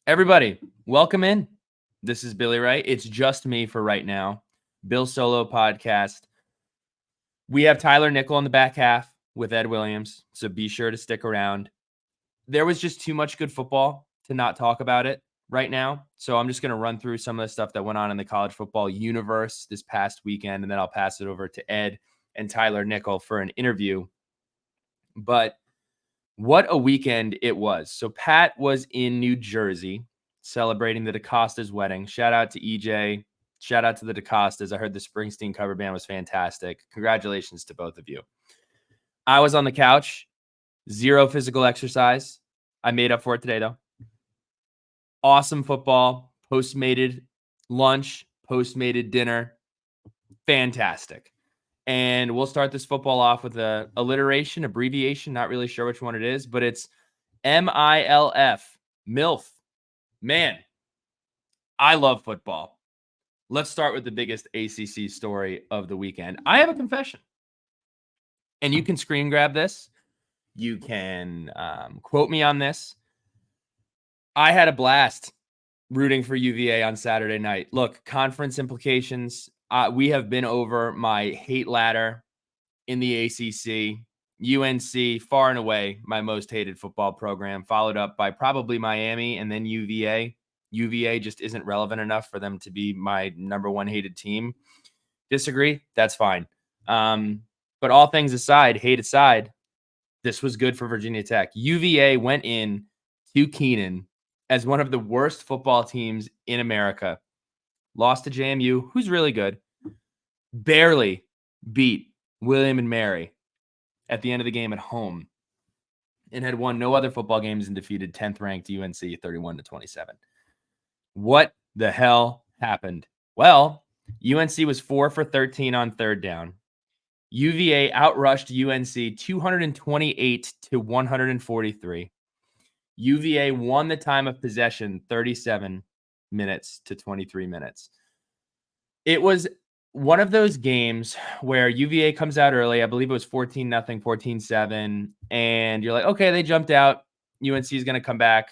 Everybody, welcome in. This is Billy Wright. It's just me for right now. Bill Solo podcast. We have Tyler Nickel in the back half with Ed Williams, so be sure to stick around. There was just too much good football to not talk about it right now, so I'm just going to run through some of the stuff that went on in the college football universe this past weekend, and then I'll pass it over to Ed and Tyler Nickel for an interview. But what a weekend it was. So Pat was in New Jersey celebrating the DaCosta's wedding. Shout out to EJ. Shout out to the DaCostas. I heard the Springsteen cover band was fantastic. Congratulations to both of you. I was on the couch, zero physical exercise. I made up for it today, though. Awesome football, postmated lunch, postmated dinner. Fantastic. And we'll start this football off with a alliteration, abbreviation, not really sure which one it is, but it's MILF, MILF. Man, I love football. Let's start with the biggest ACC story of the weekend. I have a confession, and you can screen grab this. You can quote me on this. I had a blast rooting for UVA on Saturday night. Look, conference implications. We have been over my hate ladder in the ACC. UNC, far and away, my most hated football program, followed up by probably Miami and then UVA. UVA just isn't relevant enough for them to be my number one hated team. Disagree? That's fine. But all things aside, hate aside, this was good for Virginia Tech. UVA went in to Keenan as one of the worst football teams in America. Lost to JMU, who's really good. Barely beat William and Mary at the end of the game at home, and had won no other football games and defeated 10th ranked UNC 31-27. What the hell happened? Well, UNC was 4 for 13 on third down. UVA outrushed UNC 228-143. UVA won the time of possession 37 minutes to 23 minutes. It was one of those games where UVA comes out early. I believe it was 14-0, 14-7. And you're like, okay, they jumped out. UNC is going to come back.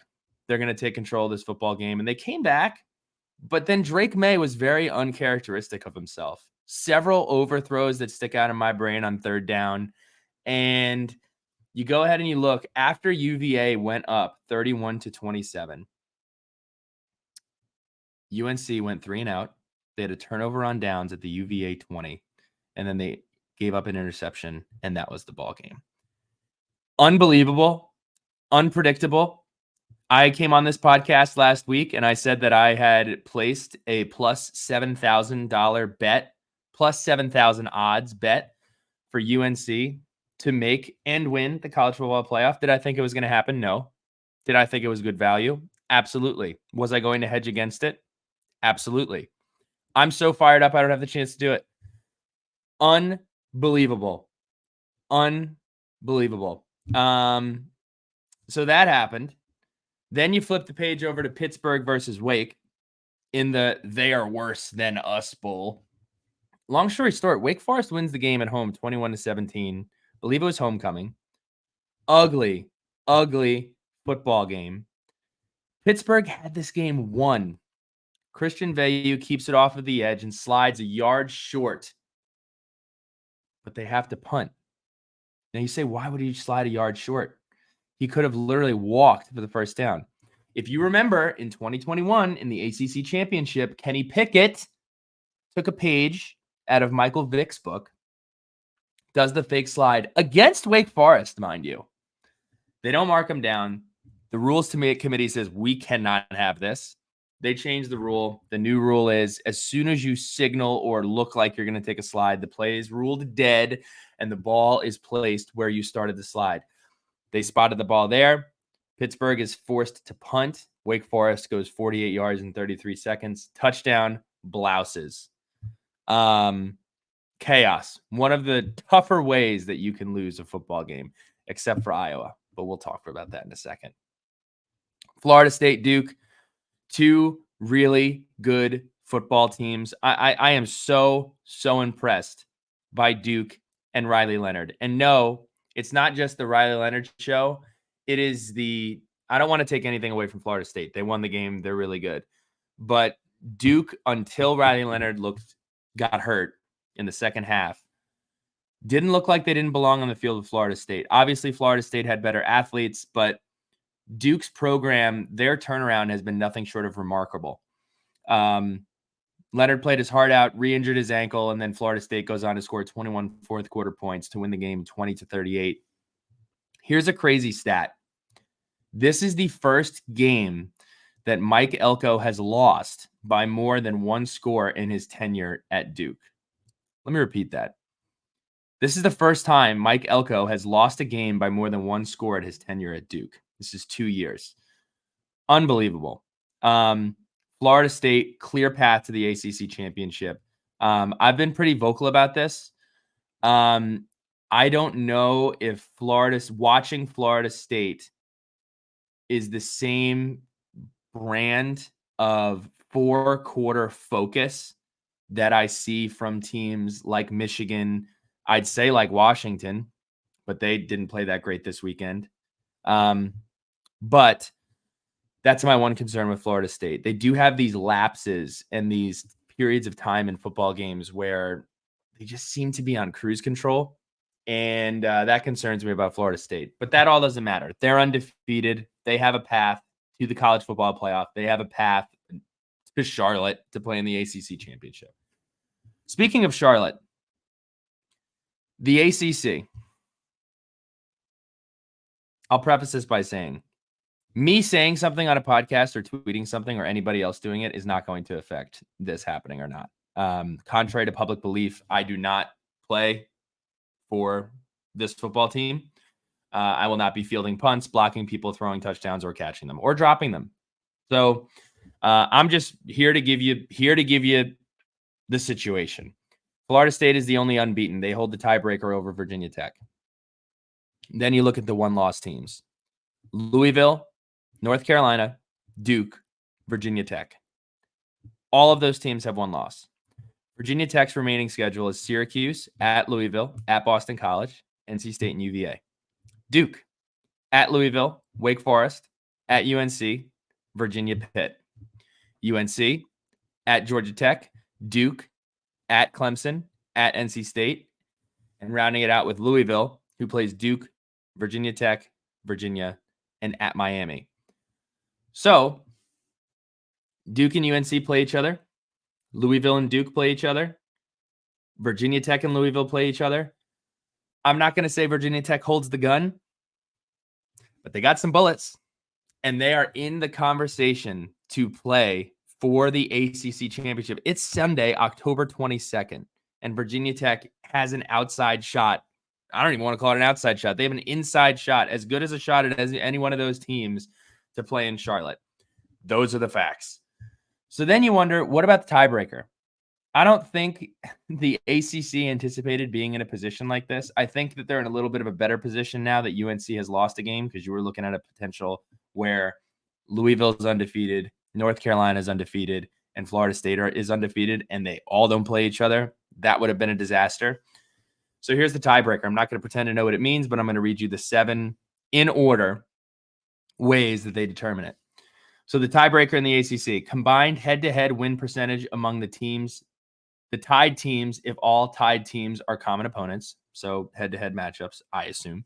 They're going to take control of this football game. And they came back. But then Drake May was very uncharacteristic of himself. Several overthrows that stick out in my brain on third down. And you go ahead and you look. After UVA went up 31-27, UNC went 3 and out. They had a turnover on downs at the UVA 20, and then they gave up an interception, and that was the ball game. Unbelievable, unpredictable. I came on this podcast last week, and I said that I had placed a plus $7,000 bet, plus 7,000 odds bet for UNC to make and win the college football playoff. Did I think it was going to happen? No. Did I think it was good value? Absolutely. Was I going to hedge against it? Absolutely. I'm so fired up, I don't have the chance to do it. Unbelievable. Unbelievable. So that happened. Then you flip the page over to Pittsburgh versus Wake in the they are worse than us bowl. Long story short, Wake Forest wins the game at home 21-17. Believe it was homecoming. Ugly, ugly football game. Pittsburgh had this game won. Christian Veilleux keeps it off of the edge and slides a yard short. But they have to punt. Now you say, why would he slide a yard short? He could have literally walked for the first down. If you remember, in 2021, in the ACC Championship, Kenny Pickett took a page out of Michael Vick's book, does the fake slide against Wake Forest, mind you. They don't mark him down. The rules committee says we cannot have this. They changed the rule. The new rule is as soon as you signal or look like you're going to take a slide, the play is ruled dead and the ball is placed where you started the slide. They spotted the ball there. Pittsburgh is forced to punt. Wake Forest goes 48 yards in 33 seconds. Touchdown, blouses. Chaos. One of the tougher ways that you can lose a football game, except for Iowa. But we'll talk about that in a second. Florida State, Duke. Two really good football teams. I am so impressed by Duke and Riley Leonard. And no, it's not just the Riley Leonard show. It is the I don't want to take anything away from Florida State. They won the game. They're really good. But Duke, until Riley Leonard got hurt in the second half, didn't look like they didn't belong on the field of Florida State. Obviously, Florida State had better athletes, but Duke's program, their turnaround has been nothing short of remarkable. Leonard played his heart out, re-injured his ankle, and then Florida State goes on to score 21 fourth quarter points to win the game 20-38. Here's a crazy stat. This is the first game that Mike Elko has lost by more than one score in his tenure at Duke. Let me repeat that. This is the first time Mike Elko has lost a game by more than one score at his tenure at Duke. This is 2 years. Unbelievable. Florida State, clear path to the ACC championship. I've been pretty vocal about this. I don't know if watching Florida State is the same brand of four-quarter focus that I see from teams like Michigan, I'd say like Washington, but they didn't play that great this weekend. But that's my one concern with Florida State. They do have these lapses and these periods of time in football games where they just seem to be on cruise control. And that concerns me about Florida State. But that all doesn't matter. They're undefeated. They have a path to the college football playoff. They have a path to Charlotte to play in the ACC championship. Speaking of Charlotte, the ACC, I'll preface this by saying, me saying something on a podcast or tweeting something or anybody else doing it is not going to affect this happening or not. Contrary to public belief, I do not play for this football team. I will not be fielding punts, blocking people, throwing touchdowns, or catching them, or dropping them. So I'm just here to give you the situation. Florida State is the only unbeaten. They hold the tiebreaker over Virginia Tech. Then you look at the one-loss teams. Louisville, North Carolina, Duke, Virginia Tech. All of those teams have one loss. Virginia Tech's remaining schedule is Syracuse, at Louisville, at Boston College, NC State, and UVA. Duke, at Louisville, Wake Forest, at UNC, Virginia Pitt. UNC, at Georgia Tech, Duke, at Clemson, at NC State, and rounding it out with Louisville, who plays Duke, Virginia Tech, Virginia, and at Miami. So, Duke and UNC play each other. Louisville and Duke play each other. Virginia Tech and Louisville play each other. I'm not going to say Virginia Tech holds the gun, but they got some bullets, and they are in the conversation to play for the ACC championship. It's Sunday, October 22nd, and Virginia Tech has an outside shot. I don't even want to call it an outside shot. They have an inside shot, as good as a shot as any one of those teams to play in Charlotte. Those are the facts. So then you wonder, what about the tiebreaker? I don't think the ACC anticipated being in a position like this. I think that they're in a little bit of a better position now that UNC has lost a game, because you were looking at a potential where Louisville is undefeated, North Carolina is undefeated, and Florida State is undefeated, and they all don't play each other. That would have been a disaster. So here's the tiebreaker. I'm not going to pretend to know what it means, but I'm going to read you the 7 in order ways that they determine it. So the tiebreaker in the ACC, combined head-to-head win percentage among the teams, the tied teams, if all tied teams are common opponents, so head-to-head matchups, I assume.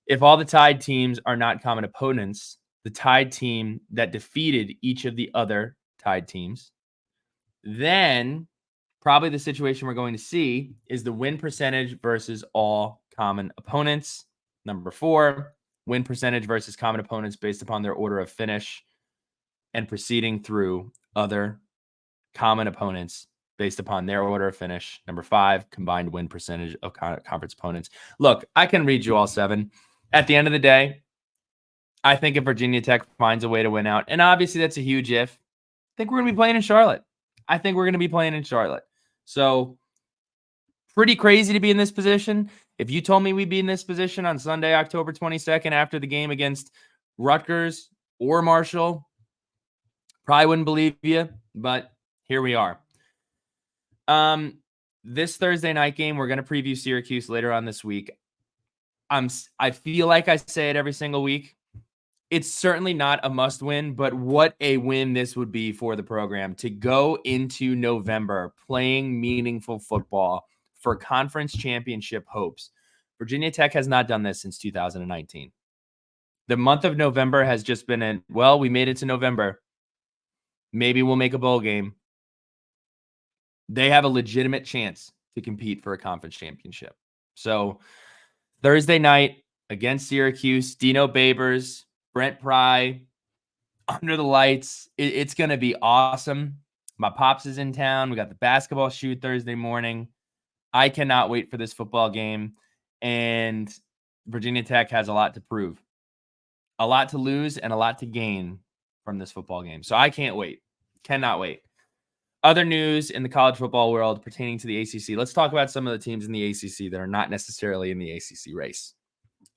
If all the tied teams are not common opponents, the tied team that defeated each of the other tied teams, then probably the situation we're going to see is the win percentage versus all common opponents. Number 4, win percentage versus common opponents based upon their order of finish and proceeding through other common opponents based upon their order of finish. Number 5, combined win percentage of conference opponents. Look, I can read you all 7. At the end of the day, I think if Virginia Tech finds a way to win out, and obviously that's a huge if, I think we're going to be playing in Charlotte. So pretty crazy to be in this position. If you told me we'd be in this position on Sunday, October 22nd, after the game against Rutgers or Marshall, probably wouldn't believe you, but here we are. This Thursday night game, we're going to preview Syracuse later on this week. I feel like I say it every single week. It's certainly not a must win, but what a win this would be for the program to go into November playing meaningful football for conference championship hopes. Virginia Tech has not done this since 2019. The month of November has just been we made it to November. Maybe we'll make a bowl game. They have a legitimate chance to compete for a conference championship. So Thursday night against Syracuse, Dino Babers, Brent Pry, under the lights. It's going to be awesome. My pops is in town. We got the basketball shoot Thursday morning. I cannot wait for this football game. And Virginia Tech has a lot to prove, a lot to lose, and a lot to gain from this football game. So I can't wait. Cannot wait. Other news in the college football world pertaining to the ACC. Let's talk about some of the teams in the ACC that are not necessarily in the ACC race.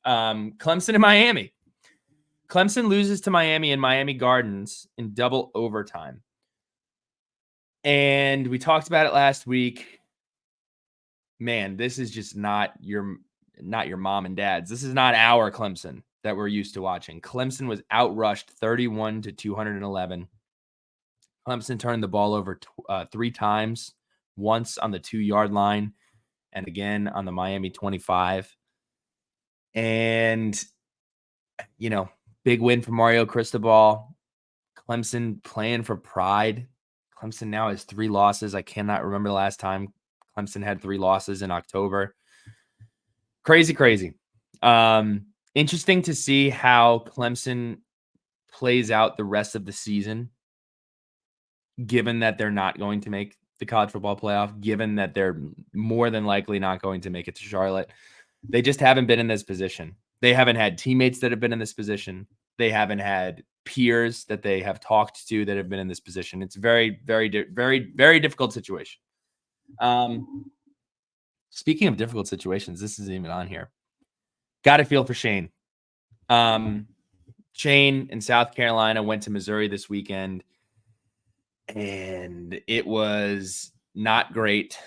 Clemson and Miami. Clemson loses to Miami in Miami Gardens in double overtime. And we talked about it last week. Man, this is just not your mom and dad's. This is not our Clemson that we're used to watching. Clemson was outrushed 31-211. Clemson turned the ball over 3 times, once on the 2-yard line and again on the Miami 25. And, big win for Mario Cristobal. Clemson playing for pride. Clemson now has 3 losses. I cannot remember the last time Clemson had 3 losses in October. Crazy. Interesting to see how Clemson plays out the rest of the season, given that they're not going to make the college football playoff, given that they're more than likely not going to make it to Charlotte. They just haven't been in this position. They haven't had teammates that have been in this position. They haven't had peers that they have talked to that have been in this position. It's very, very, very, very difficult situation. Speaking of difficult situations, this isn't even on here. Got to feel for Shane. Shane in South Carolina went to Missouri this weekend, and it was not great.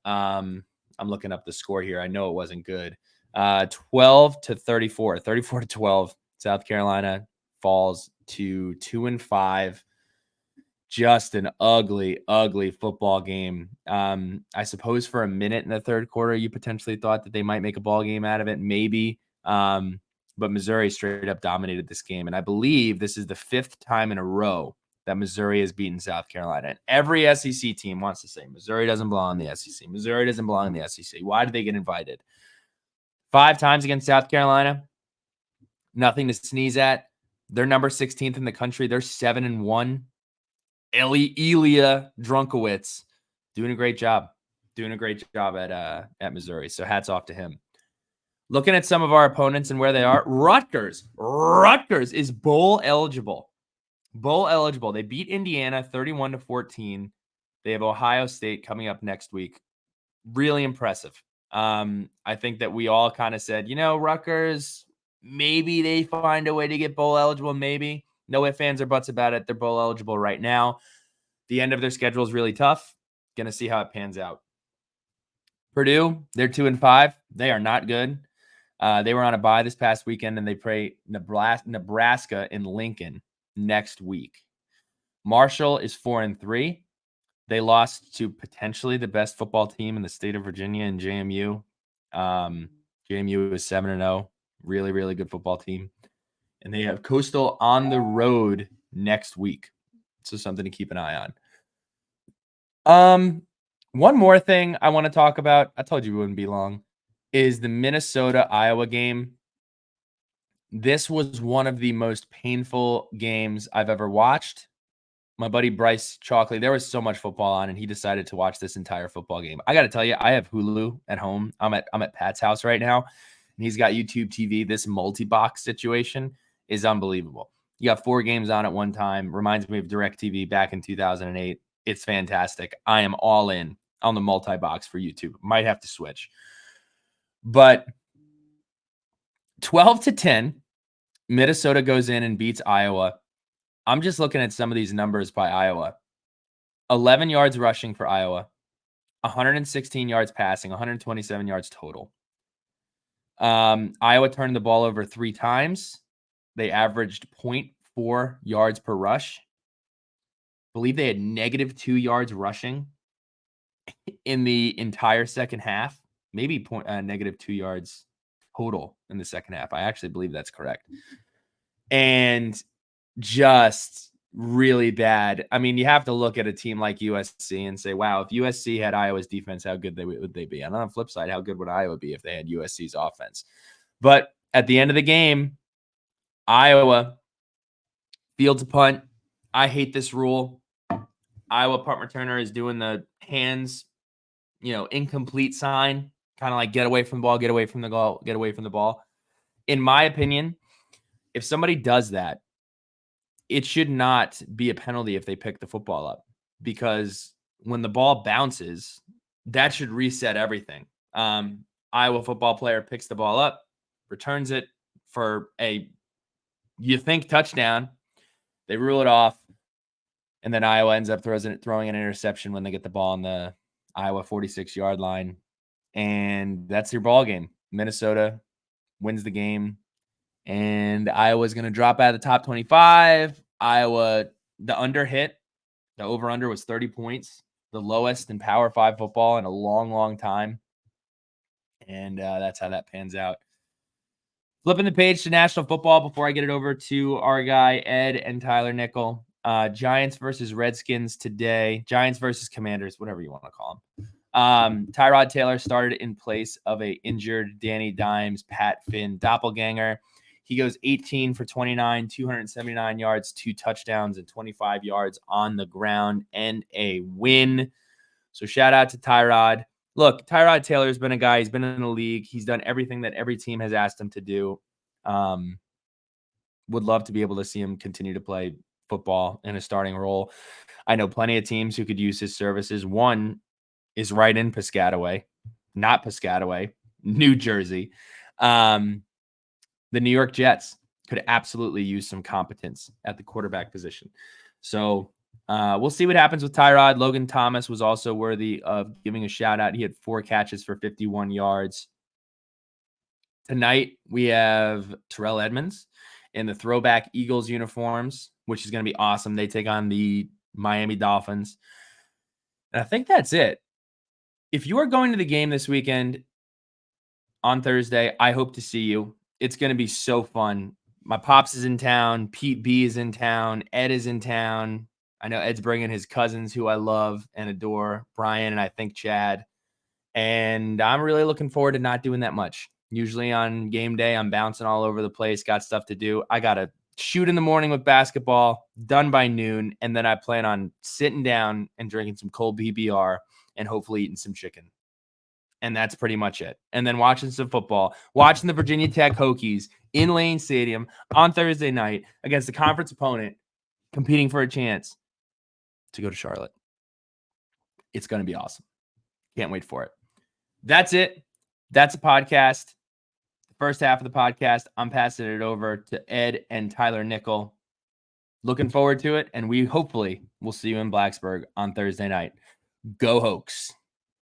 I'm looking up the score here. I know it wasn't good. 12-34, 34-12. South Carolina falls to 2-5. Just an ugly football game. I suppose for a minute in the third quarter, you potentially thought that they might make a ball game out of it, maybe. But Missouri straight up dominated this game. And I believe this is the 5th time in a row that Missouri has beaten South Carolina. And every SEC team wants to say Missouri doesn't belong in the SEC. Missouri doesn't belong in the SEC. Why did they get invited? 5 times against South Carolina. Nothing to sneeze at. They're number 16th in the country. They're 7-1. Ilya Drunkowitz doing a great job at Missouri. So hats off to him. Looking at some of our opponents and where they are, Rutgers is bowl eligible. They beat Indiana 31-14. They have Ohio State coming up next week. Really impressive. I think that we all kind of said, Rutgers, maybe they find a way to get bowl eligible, maybe. No ifs, ands, or buts about it. They're bowl eligible right now. The end of their schedule is really tough. Going to see how it pans out. Purdue, they're 2-5. They are not good. They were on a bye this past weekend, and they play Nebraska in Lincoln next week. Marshall is 4-3. They lost to potentially the best football team in the state of Virginia in JMU. JMU is 7-0. Really, really good football team. And they have Coastal on the road next week. So something to keep an eye on. One more thing I want to talk about, I told you it wouldn't be long, is the Minnesota-Iowa game. This was one of the most painful games I've ever watched. My buddy Bryce Chalkley, there was so much football on, and he decided to watch this entire football game. I got to tell you, I have Hulu at home. I'm at Pat's house right now, and he's got YouTube TV. This multi-box situation is unbelievable. You got 4 games on at one time. Reminds me of DirecTV back in 2008. It's fantastic. I am all in on the multi-box for YouTube. Might have to switch. But 12-10, Minnesota goes in and beats Iowa. I'm just looking at some of these numbers by Iowa. 11 yards rushing for Iowa. 116 yards passing. 127 yards total. Iowa turned the ball over 3 times. they averaged 0.4 yards per rush. I believe they had -2 yards rushing in the entire second half, maybe -2 yards total in the second half. I actually believe that's correct. And just really bad. I mean, you have to look at a team like USC and say, wow, if USC had Iowa's defense, how good would they be? And on the flip side, how good would Iowa be if they had USC's offense? But at the end of the game, Iowa fields a punt. I hate this rule. Iowa punt returner is doing the hands, incomplete sign, kind of like get away from the ball, get away from the ball, get away from the ball. In my opinion, if somebody does that, it should not be a penalty if they pick the football up, because when the ball bounces, that should reset everything. Iowa football player picks the ball up, returns it for you think touchdown. They rule it off. And then Iowa ends up throwing an interception when they get the ball on the Iowa 46-yard line. And that's your ball game. Minnesota wins the game. And Iowa's going to drop out of the top 25. Iowa, the under hit. The over-under was 30 points. The lowest in Power 5 football in a long, long time. And that's how that pans out. Flipping the page to national football before I get it over to our guy, Ed and Tyler Nickel. Giants versus Redskins today. Giants versus Commanders, whatever you want to call them. Tyrod Taylor started in place of a injured Danny Dimes, Pat Finn doppelganger. He goes 18 for 29, 279 yards, 2 touchdowns, and 25 yards on the ground, and a win. So shout out to Tyrod. Look, Tyrod Taylor's been a guy. He's been in the league. He's done everything that every team has asked him to do. Would love to be able to see him continue to play football in a starting role. I know plenty of teams who could use his services. One is right in Piscataway, not Piscataway, New Jersey. The New York Jets could absolutely use some competence at the quarterback position. So we'll see what happens with Tyrod. Logan Thomas was also worthy of giving a shout out. He had 4 catches for 51 yards. Tonight, we have Terrell Edmonds in the throwback Eagles uniforms, which is going to be awesome. They take on the Miami Dolphins. And I think that's it. If you are going to the game this weekend on Thursday, I hope to see you. It's going to be so fun. My pops is in town. Pete B is in town. Ed is in town. I know Ed's bringing his cousins who I love and adore, Brian and I think Chad. And I'm really looking forward to not doing that much. Usually on game day, I'm bouncing all over the place, got stuff to do. I got to shoot in the morning with basketball, done by noon, and then I plan on sitting down and drinking some cold PBR and hopefully eating some chicken. And that's pretty much it. And then watching some football, watching the Virginia Tech Hokies in Lane Stadium on Thursday night against a conference opponent, competing for a chance to go to Charlotte. It's going to be awesome. Can't wait for it. That's it. That's a podcast. The first half of the podcast, I'm passing it over to Ed and Tyler Nickel. Looking forward to it, and we hopefully will see you in Blacksburg on Thursday night. Go Hokies.